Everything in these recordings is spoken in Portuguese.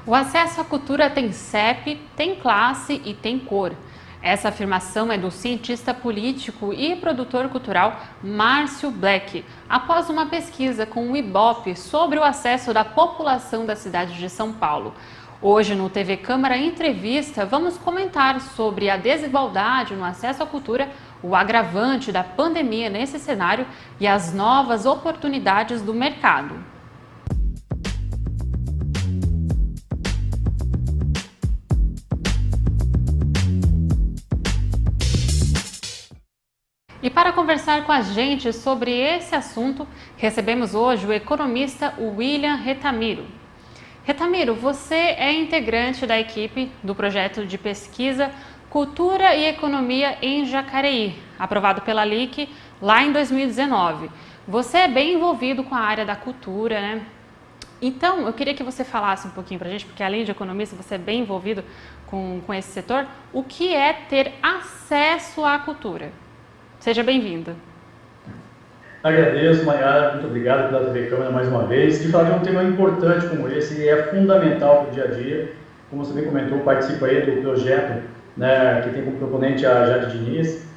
O acesso à cultura tem CEP, tem classe e tem cor. Essa afirmação é do cientista político e produtor cultural Márcio Black, após uma pesquisa com o IBOP sobre o acesso da população da cidade de São Paulo. Hoje no TV Câmara Entrevista, vamos comentar sobre a desigualdade no acesso à cultura, o agravante da pandemia nesse cenário e as novas oportunidades do mercado. E para conversar com a gente sobre esse assunto, recebemos hoje o economista William Retamiro. Retamiro, você é integrante da equipe do projeto de pesquisa Cultura e Economia em Jacareí, aprovado pela LIC lá em 2019. Você é bem envolvido com a área da cultura, né? Então, eu queria que você falasse um pouquinho para a gente, porque além de economista, você é bem envolvido com esse setor. O que é ter acesso à cultura? Seja bem-vinda. Agradeço, Maiara, muito obrigado pela TV Câmara mais uma vez. De falar de um tema importante como esse, e é fundamental para o dia a dia. Como você bem comentou, participo aí do projeto, né, que tem como proponente a Jade Diniz,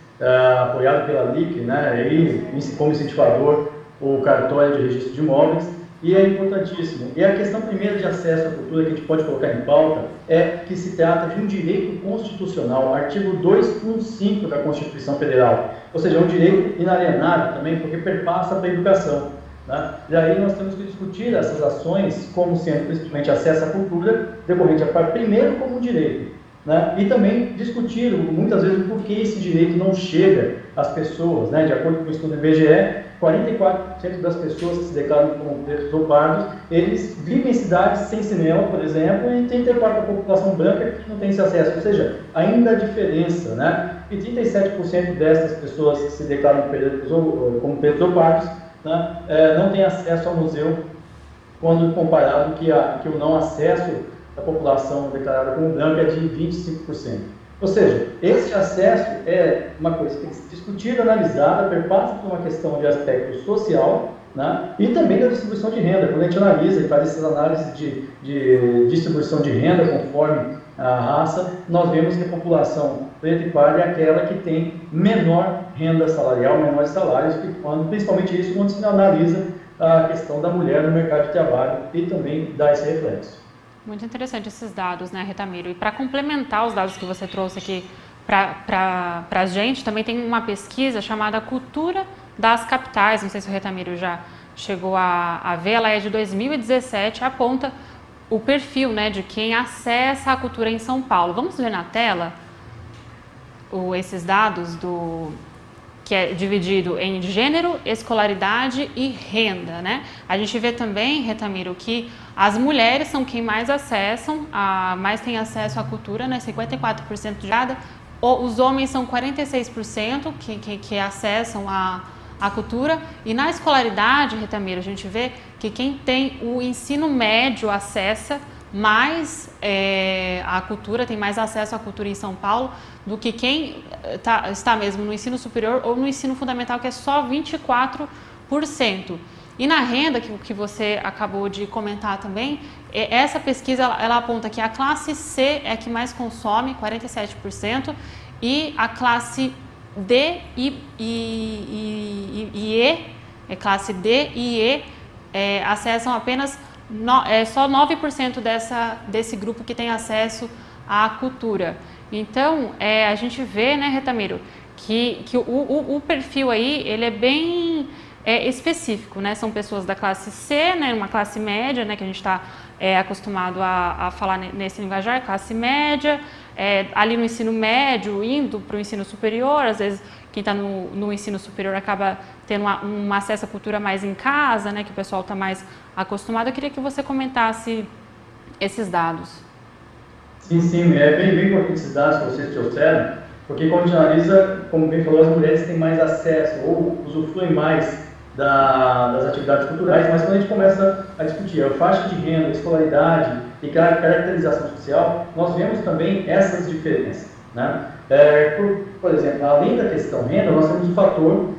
apoiado pela LIC, né, e como incentivador o cartório de registro de imóveis. E é importantíssimo. E a questão primeira de acesso à cultura que a gente pode colocar em pauta é que se trata de um direito constitucional, artigo 215 da Constituição Federal. Ou seja, é um direito inalienável também, porque perpassa para a educação. Né? E aí nós temos que discutir essas ações como sendo principalmente acesso à cultura, decorrente primeiro como um direito. Né? E também discutir muitas vezes por que esse direito não chega às pessoas. Né? De acordo com o estudo do IBGE, 44% das pessoas que se declaram como pretos ou pardos, eles vivem em cidades sem cinema, por exemplo, e 34% da população branca que não tem esse acesso. Ou seja, ainda há diferença, né? E 37% dessas pessoas que se declaram como pretos ou pardos, né, não têm acesso ao museu, quando comparado que o não acesso da população declarada como branca é de 25%. Ou seja, esse acesso é uma coisa que tem que ser discutida, analisada, perpassa por uma questão de aspecto social, né? E também da distribuição de renda. Quando a gente analisa e faz essas análises de distribuição de renda conforme a raça, nós vemos que a população preta e parda é aquela que tem menor renda salarial, menores salários, principalmente isso quando se analisa a questão da mulher no mercado de trabalho e também dá esse reflexo. Muito interessante esses dados, né, Retamiro? E para complementar os dados que você trouxe aqui para a gente, também tem uma pesquisa chamada Cultura das Capitais, não sei se o Retamiro já chegou a ver, ela é de 2017, aponta o perfil, né, de quem acessa a cultura em São Paulo. Vamos ver na tela esses dados que é dividido em gênero, escolaridade e renda, né? A gente vê também, Retamiro, que as mulheres são quem mais mais tem acesso à cultura, né? 54% de cada. Os homens são 46% que acessam a cultura. E na escolaridade, Retamiro, a gente vê que quem tem o ensino médio acessa mais a cultura, tem mais acesso à cultura em São Paulo do que quem está mesmo no ensino superior ou no ensino fundamental, que é só 24%. E na renda, que você acabou de comentar também, essa pesquisa ela aponta que a classe C é a que mais consome, 47%, e a classe D e E, classe D e E, acessam apenas só 9% desse grupo que tem acesso à cultura. Então, a gente vê, né, Retamiro, que o perfil aí, ele é bem específico, né? São pessoas da classe C, né, uma classe média, né, que a gente está acostumado a falar nesse linguajar, classe média, ali no ensino médio, indo para o ensino superior, às vezes quem está no ensino superior acaba tendo um acesso à cultura mais em casa, né, que o pessoal está mais acostumado. Eu queria que você comentasse esses dados. Sim, é bem importante esses dados que vocês trouxeram, porque quando a gente analisa, como bem falou, as mulheres têm mais acesso ou usufruem mais das atividades culturais, mas quando a gente começa a discutir a faixa de renda, escolaridade e caracterização social, nós vemos também essas diferenças, né? Por exemplo, além da questão renda, nós temos o fator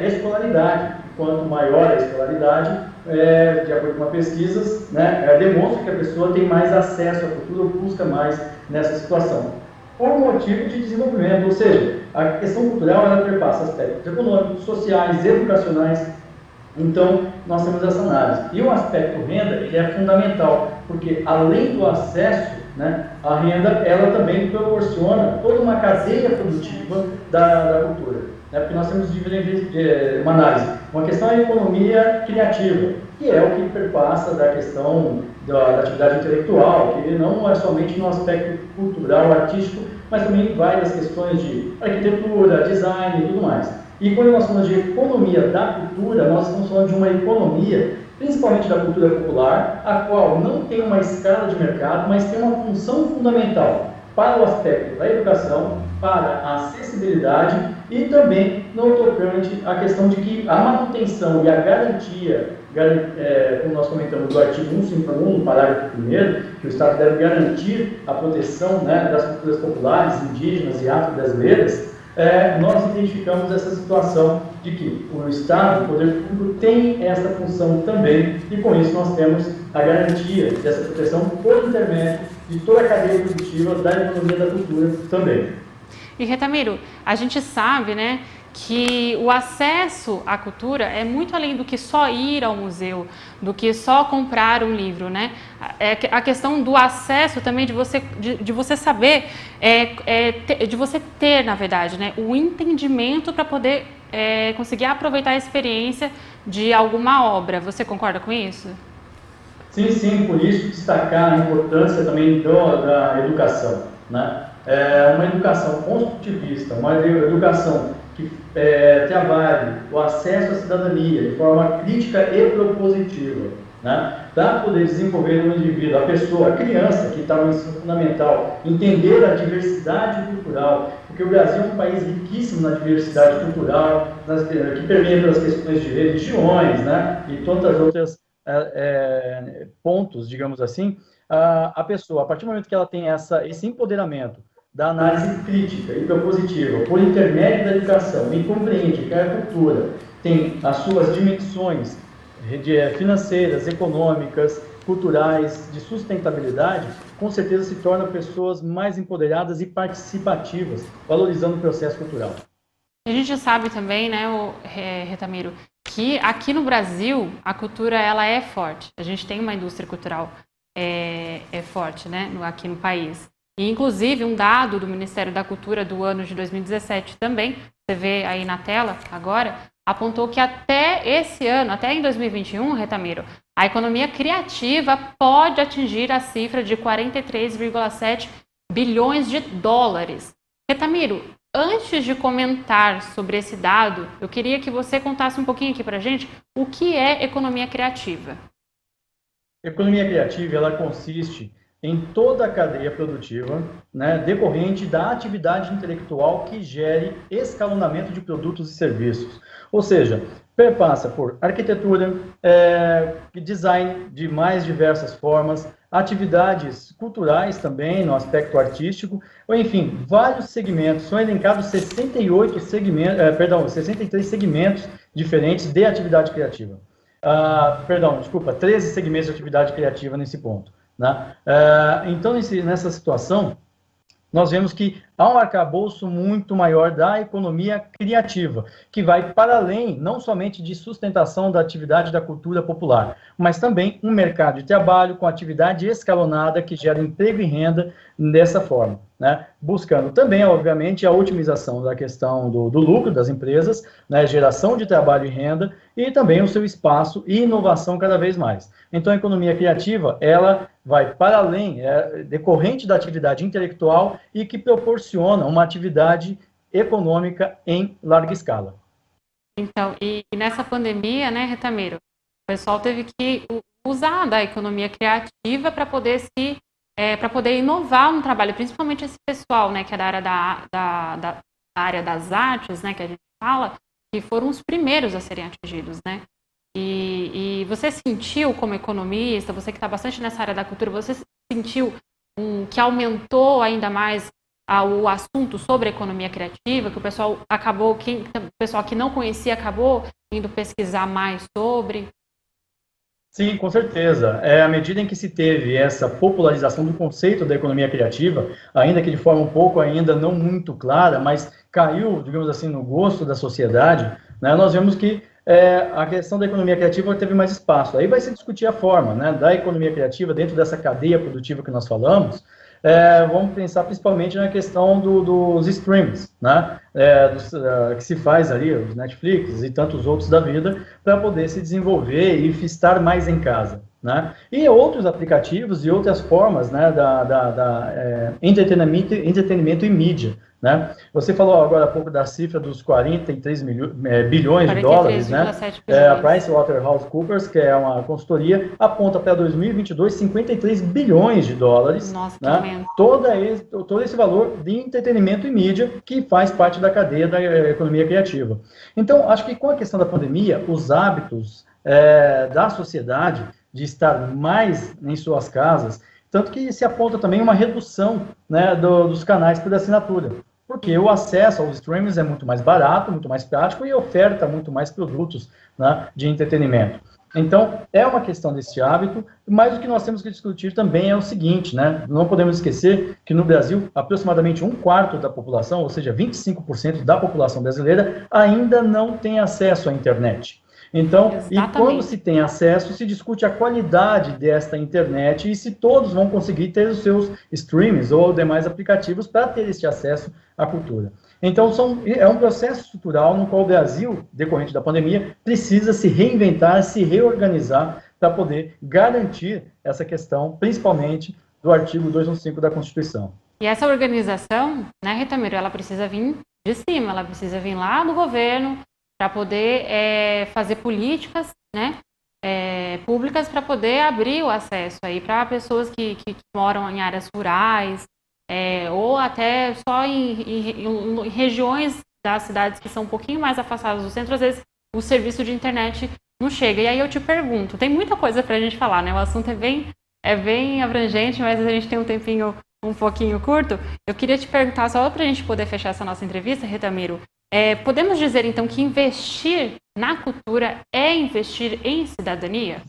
escolaridade. Quanto maior a escolaridade, de acordo com pesquisas, né, demonstra que a pessoa tem mais acesso à cultura ou busca mais nessa situação, por motivo de desenvolvimento, ou seja, a questão cultural ela perpassa aspectos econômicos, sociais, educacionais. Então, nós temos essa análise. E o aspecto renda, ele é fundamental, porque além do acesso, né, a renda, ela também proporciona toda uma cadeia produtiva da cultura. Né, porque nós temos uma análise. Uma questão é a economia criativa, que é o que perpassa da questão da atividade intelectual, que não é somente no aspecto cultural, artístico, mas também vai das questões de arquitetura, design e tudo mais. E quando nós falamos de economia da cultura, nós estamos falando de uma economia, principalmente da cultura popular, a qual não tem uma escala de mercado, mas tem uma função fundamental para o aspecto da educação, para a acessibilidade e também no tocante à questão de que a manutenção e a garantia, como nós comentamos do artigo 151, no parágrafo 1º, que o Estado deve garantir a proteção, né, das culturas populares, indígenas e afro-brasileiras, nós identificamos essa situação de que o Estado, o poder público, tem essa função também, e com isso nós temos a garantia dessa proteção por intermédio de toda a cadeia produtiva da economia da cultura também. E Retamiro, a gente sabe, né, que o acesso à cultura é muito além do que só ir ao museu, do que só comprar um livro, né? A questão do acesso também de você saber, de você ter, na verdade, né, o entendimento para poder conseguir aproveitar a experiência de alguma obra. Você concorda com isso? Sim, por isso destacar a importância também da educação, né? Uma educação construtivista, uma educação que trabalhe o acesso à cidadania de forma crítica e propositiva, né? Para poder desenvolver no indivíduo, a pessoa, a criança que está no ensino fundamental, entender a diversidade cultural, porque o Brasil é um país riquíssimo na diversidade cultural, que permeia pelas questões de religiões, né? E tantas outras pontos, digamos assim. A pessoa, a partir do momento que ela tem esse empoderamento da análise crítica e propositiva, por intermédio da educação, e compreende que a cultura tem as suas dimensões financeiras, econômicas, culturais, de sustentabilidade, com certeza se tornam pessoas mais empoderadas e participativas, valorizando o processo cultural. A gente sabe também, né, Retamiro, que aqui no Brasil a cultura ela é forte. A gente tem uma indústria cultural forte, né, aqui no país. E, inclusive, um dado do Ministério da Cultura do ano de 2017 também, você vê aí na tela agora, apontou que até esse ano, até em 2021, Retamiro, a economia criativa pode atingir a cifra de 43,7 bilhões de dólares. Retamiro, antes de comentar sobre esse dado, eu queria que você contasse um pouquinho aqui pra gente o que é economia criativa. Economia criativa, ela consiste em toda a cadeia produtiva, né, decorrente da atividade intelectual que gere escalonamento de produtos e serviços. Ou seja, perpassa por arquitetura, design de mais diversas formas, atividades culturais também, no aspecto artístico, ou enfim, vários segmentos. São elencados 63 segmentos diferentes de atividade criativa. 13 segmentos de atividade criativa nesse ponto. Né? Então, nessa situação, nós vemos que há um arcabouço muito maior da economia criativa, que vai para além, não somente de sustentação da atividade da cultura popular, mas também um mercado de trabalho com atividade escalonada que gera emprego e renda dessa forma, né? Buscando também, obviamente, a otimização da questão do lucro das empresas, né? Geração de trabalho e renda e também o seu espaço e inovação cada vez mais. Então, a economia criativa, ela vai para além, decorrente da atividade intelectual e que proporciona uma atividade econômica em larga escala. Então, e nessa pandemia, né, Retamiro, o pessoal teve que usar da economia criativa para poder para poder inovar no trabalho, principalmente esse pessoal, né, que é da área da área das artes, né, que a gente fala, que foram os primeiros a serem atingidos, né? E você sentiu, como economista, você que está bastante nessa área da cultura, você sentiu que aumentou ainda mais o assunto sobre a economia criativa, que o pessoal o pessoal que não conhecia acabou indo pesquisar mais sobre? Sim, com certeza. À medida em que se teve essa popularização do conceito da economia criativa, ainda que de forma um pouco ainda não muito clara, mas caiu, digamos assim, no gosto da sociedade, né, nós vemos que a questão da economia criativa teve mais espaço. Aí vai se discutir a forma, né, da economia criativa dentro dessa cadeia produtiva que nós falamos. Vamos pensar principalmente na questão dos streams, né, que se faz ali, os Netflix e tantos outros da vida, para poder se desenvolver e estar mais em casa, né? E outros aplicativos e outras formas, né, entretenimento e mídia, né? Você falou agora há pouco da cifra dos 43 bilhões de dólares, né? 43,7 bilhões. A PricewaterhouseCoopers, que é uma consultoria, aponta para 2022 53 bilhões de dólares. Nossa, que né? aumento. Todo esse valor de entretenimento e mídia que faz parte da cadeia da economia criativa. Então, acho que com a questão da pandemia, os hábitos da sociedade de estar mais em suas casas, tanto que se aponta também uma redução, né, dos canais por assinatura, porque o acesso aos streams é muito mais barato, muito mais prático e oferta muito mais produtos, né, de entretenimento. Então, é uma questão desse hábito, mas o que nós temos que discutir também é o seguinte, né? Não podemos esquecer que no Brasil, aproximadamente um quarto da população, ou seja, 25% da população brasileira, ainda não tem acesso à internet. Então, Exatamente. E quando se tem acesso, se discute a qualidade desta internet e se todos vão conseguir ter os seus streams ou demais aplicativos para ter este acesso à cultura. Então, é um processo estrutural no qual o Brasil, decorrente da pandemia, precisa se reinventar, se reorganizar para poder garantir essa questão, principalmente do artigo 215 da Constituição. E essa organização, né, Ritamiro, ela precisa vir de cima, ela precisa vir lá do governo para poder fazer políticas, né, públicas para poder abrir o acesso aí para pessoas que moram em áreas rurais, ou até só em regiões das cidades que são um pouquinho mais afastadas do centro, às vezes o serviço de internet não chega. E aí eu te pergunto, tem muita coisa para a gente falar, né? O assunto é bem abrangente, mas a gente tem um tempinho um pouquinho curto. Eu queria te perguntar, só para a gente poder fechar essa nossa entrevista, Ritamiro, podemos dizer então que investir na cultura é investir em cidadania?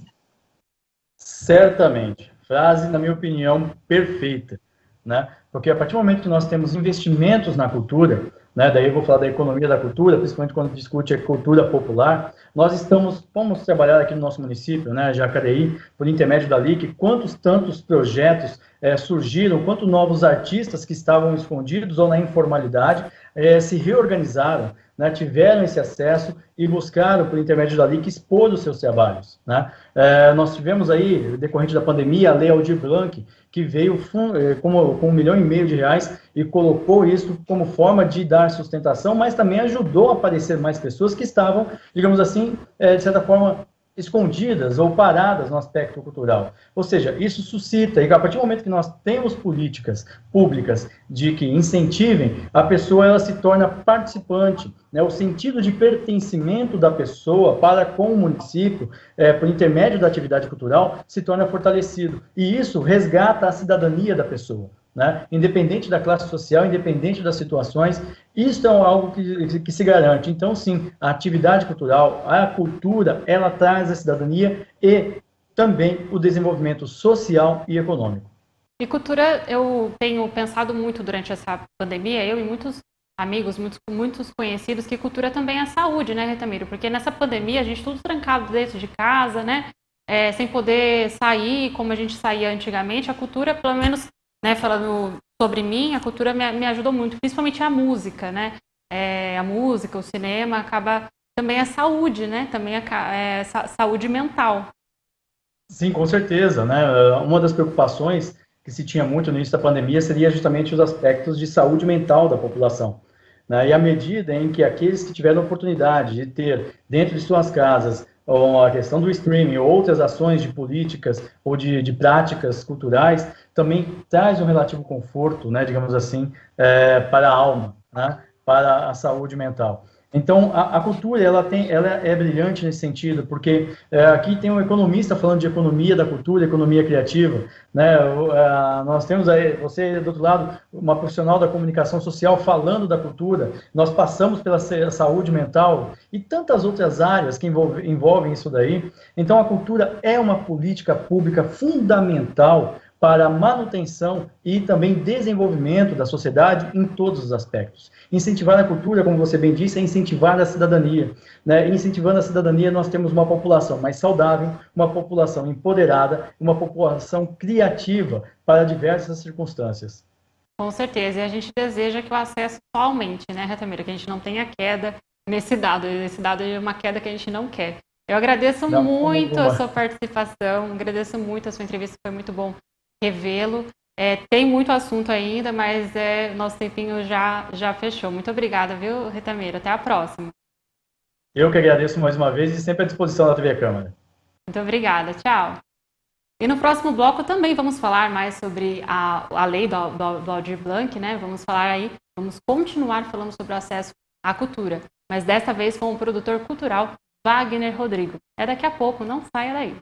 Certamente. Frase, na minha opinião, perfeita, né? Porque a partir do momento que nós temos investimentos na cultura, né, daí eu vou falar da economia da cultura, principalmente quando discute a cultura popular, vamos trabalhar aqui no nosso município, né, Jacareí, por intermédio da LIC, quantos tantos projetos surgiram, quantos novos artistas que estavam escondidos ou na informalidade se reorganizaram, né, tiveram esse acesso e buscaram, por intermédio da LIC, expor os seus trabalhos, né? Nós tivemos aí, decorrente da pandemia, a Lei Aldir Blanc, que veio com R$1,5 milhão e colocou isso como forma de dar sustentação, mas também ajudou a aparecer mais pessoas que estavam, digamos assim, de certa forma, escondidas ou paradas no aspecto cultural. Ou seja, isso suscita, e a partir do momento que nós temos políticas públicas de que incentivem, a pessoa ela se torna participante, né? O sentido de pertencimento da pessoa para com o município, por intermédio da atividade cultural, se torna fortalecido. E isso resgata a cidadania da pessoa, né? Independente da classe social, independente das situações, isso é algo que se garante. Então, sim, a atividade cultural, a cultura, ela traz a cidadania e também o desenvolvimento social e econômico. E cultura, eu tenho pensado muito durante essa pandemia, eu e muitos amigos, muitos conhecidos, que cultura também é saúde, né, Ritamiro? Porque nessa pandemia a gente tudo trancado dentro de casa, né? Sem poder sair como a gente saía antigamente. A cultura, pelo menos, né, falando sobre mim, a cultura me ajudou muito, principalmente a música, né? A música, o cinema, acaba também a saúde, né? Também saúde mental. Sim, com certeza, né? Uma das preocupações que se tinha muito no início da pandemia seria justamente os aspectos de saúde mental da população, né? E à medida em que aqueles que tiveram a oportunidade de ter dentro de suas casas ou a questão do streaming, ou outras ações de políticas ou de práticas culturais, também traz um relativo conforto, né, digamos assim, para a alma, né, para a saúde mental. Então, a cultura, ela é brilhante nesse sentido, porque aqui tem um economista falando de economia da cultura, economia criativa, né? Nós temos aí, você do outro lado, uma profissional da comunicação social falando da cultura, nós passamos pela saúde mental e tantas outras áreas que envolvem isso daí. Então, a cultura é uma política pública fundamental para a manutenção e também desenvolvimento da sociedade em todos os aspectos. Incentivar a cultura, como você bem disse, é incentivar a cidadania. Né? Incentivando a cidadania, nós temos uma população mais saudável, uma população empoderada, uma população criativa para diversas circunstâncias. Com certeza, e a gente deseja que o acesso só aumente, né, Retamiro? Que a gente não tenha queda nesse dado. Esse dado é uma queda que a gente não quer. Eu agradeço muito a sua participação, agradeço muito a sua entrevista, foi muito bom revê-lo. Tem muito assunto ainda, mas nosso tempinho já fechou. Muito obrigada, viu, Retamiro? Até a próxima. Eu que agradeço mais uma vez e sempre à disposição da TV Câmara. Muito obrigada, tchau. E no próximo bloco também vamos falar mais sobre a lei do Aldir Blanc, né? Vamos continuar falando sobre o acesso à cultura, mas desta vez com o produtor cultural Wagner Rodrigo. É daqui a pouco, não saia daí.